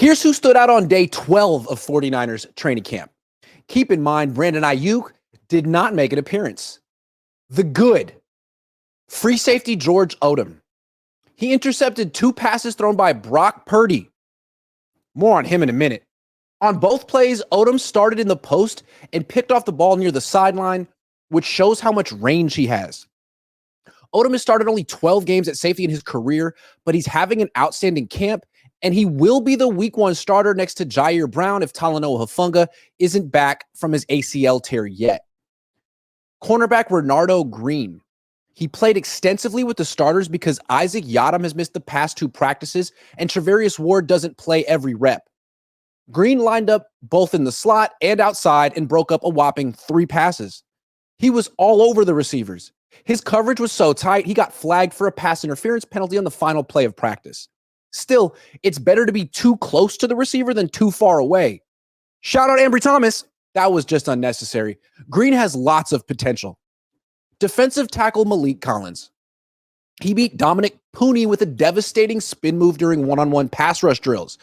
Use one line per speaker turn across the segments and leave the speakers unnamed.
Here's who stood out on day 12 of 49ers training camp. Keep in mind, Brandon Ayuk did not make an appearance. The good, free safety George Odum. He intercepted 2 passes thrown by Brock Purdy. More on him in a minute. On both plays, Odum started in the post and picked off the ball near the sideline, which shows how much range he has. Odum has started only 12 games at safety in his career, but he's having an outstanding camp, and he will be the week 1 starter next to Jair Brown if Talanoa Hufanga isn't back from his ACL tear yet. Cornerback Renardo Green. He played extensively with the starters because Isaac Yiadom has missed the past 2 practices, and Travarius Ward doesn't play every rep. Green lined up both in the slot and outside and broke up a whopping 3 passes. He was all over the receivers. His coverage was so tight, he got flagged for a pass interference penalty on the final play of practice. Still, it's better to be too close to the receiver than too far away. Shout out Ambry Thomas. That was just unnecessary. Green has lots of potential. Defensive tackle Malik Collins. He beat Dominic Pooney with a devastating spin move during one-on-one pass rush drills.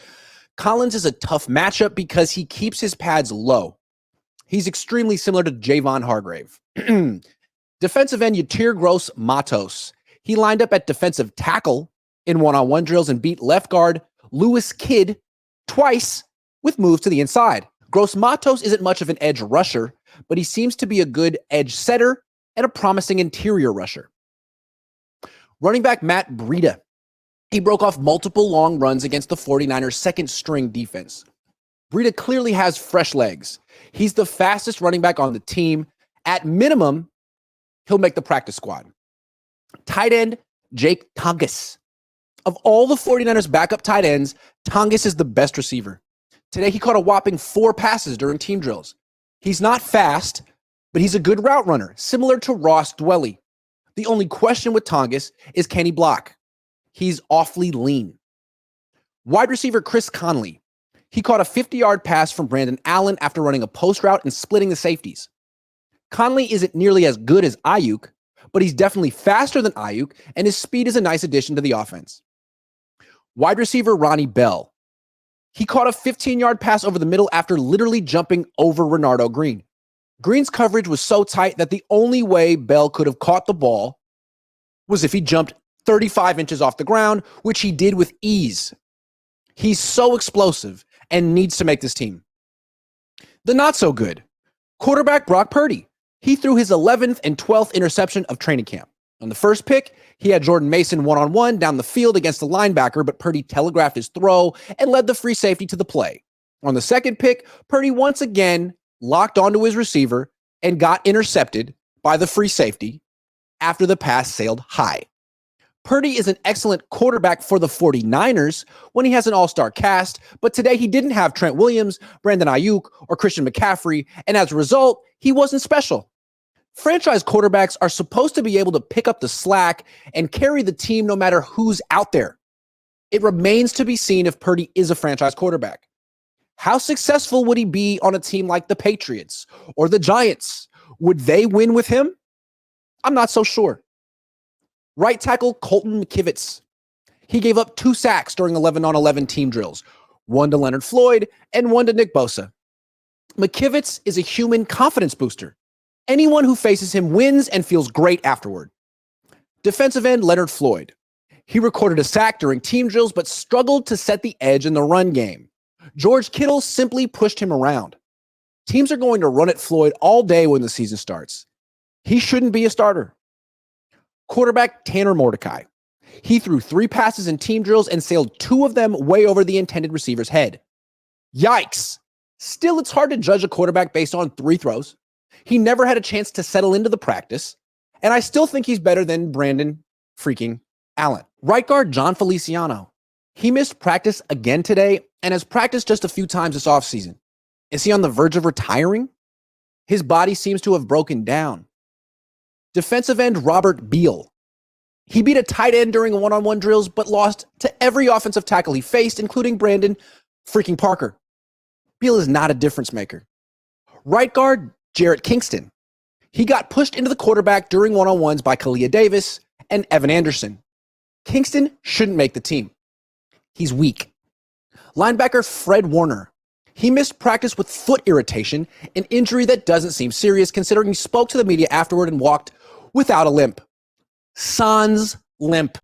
Collins is a tough matchup because he keeps his pads low. He's extremely similar to Javon Hargrave. Defensive end Yatir Gross Matos. He lined up at defensive tackle in one-on-one drills and beat left guard Lewis Kidd twice with moves to the inside. Gross Matos isn't much of an edge rusher, but he seems to be a good edge setter and a promising interior rusher. Running back Matt Breida. He broke off multiple long runs against the 49ers' second-string defense. Breida clearly has fresh legs. He's the fastest running back on the team. At minimum, he'll make the practice squad. Tight end Jake Tonges. Of all the 49ers backup tight ends, Tonges is the best receiver. Today, he caught a whopping 4 passes during team drills. He's not fast, but he's a good route runner, similar to Ross Dwelley. The only question with Tonges is, can he block? He's awfully lean. Wide receiver Chris Conley. He caught a 50-yard pass from Brandon Allen after running a post route and splitting the safeties. Conley isn't nearly as good as Ayuk, but he's definitely faster than Ayuk, and his speed is a nice addition to the offense. Wide receiver Ronnie Bell. He caught a 15-yard pass over the middle after literally jumping over Renardo Green. Green's coverage was so tight that the only way Bell could have caught the ball was if he jumped 35 inches off the ground, which he did with ease. He's so explosive and needs to make this team. The not so good. Quarterback Brock Purdy. He threw his 11th and 12th interception of training camp. On the first pick, he had Jordan Mason one-on-one down the field against the linebacker, but Purdy telegraphed his throw and led the free safety to the play. On the second pick, Purdy once again locked onto his receiver and got intercepted by the free safety after the pass sailed high. Purdy is an excellent quarterback for the 49ers when he has an all-star cast, but today he didn't have Trent Williams, Brandon Ayuk, or Christian McCaffrey, and as a result, he wasn't special. Franchise quarterbacks are supposed to be able to pick up the slack and carry the team no matter who's out there. It remains to be seen if Purdy is a franchise quarterback. How successful would he be on a team like the Patriots or the Giants? Would they win with him? I'm not so sure. Right tackle Colton McKivitz. He gave up 2 sacks during 11-on-11 team drills, 1 to Leonard Floyd and 1 to Nick Bosa. McKivitz is a human confidence booster. Anyone who faces him wins and feels great afterward. Defensive end Leonard Floyd. He recorded a sack during team drills but struggled to set the edge in the run game. George Kittle simply pushed him around. Teams are going to run at Floyd all day when the season starts. He shouldn't be a starter. Quarterback Tanner Mordecai. He threw 3 passes in team drills and sailed 2 of them way over the intended receiver's head. Yikes. Still, it's hard to judge a quarterback based on 3 throws. He never had a chance to settle into the practice, and I still think he's better than Brandon freaking Allen. Right guard John Feliciano. He missed practice again today and has practiced just a few times this offseason. Is he on the verge of retiring? His body seems to have broken down. Defensive end Robert Beal. He beat a tight end during one-on-one drills, but lost to every offensive tackle he faced, including Brandon freaking Parker. Beal is not a difference maker. Right guard Jarrett Kingston. He got pushed into the quarterback during one-on-ones by Kalia Davis and Evan Anderson. Kingston shouldn't make the team. He's weak. Linebacker Fred Warner. He missed practice with foot irritation, an injury that doesn't seem serious considering he spoke to the media afterward and walked without a limp. Sans limp.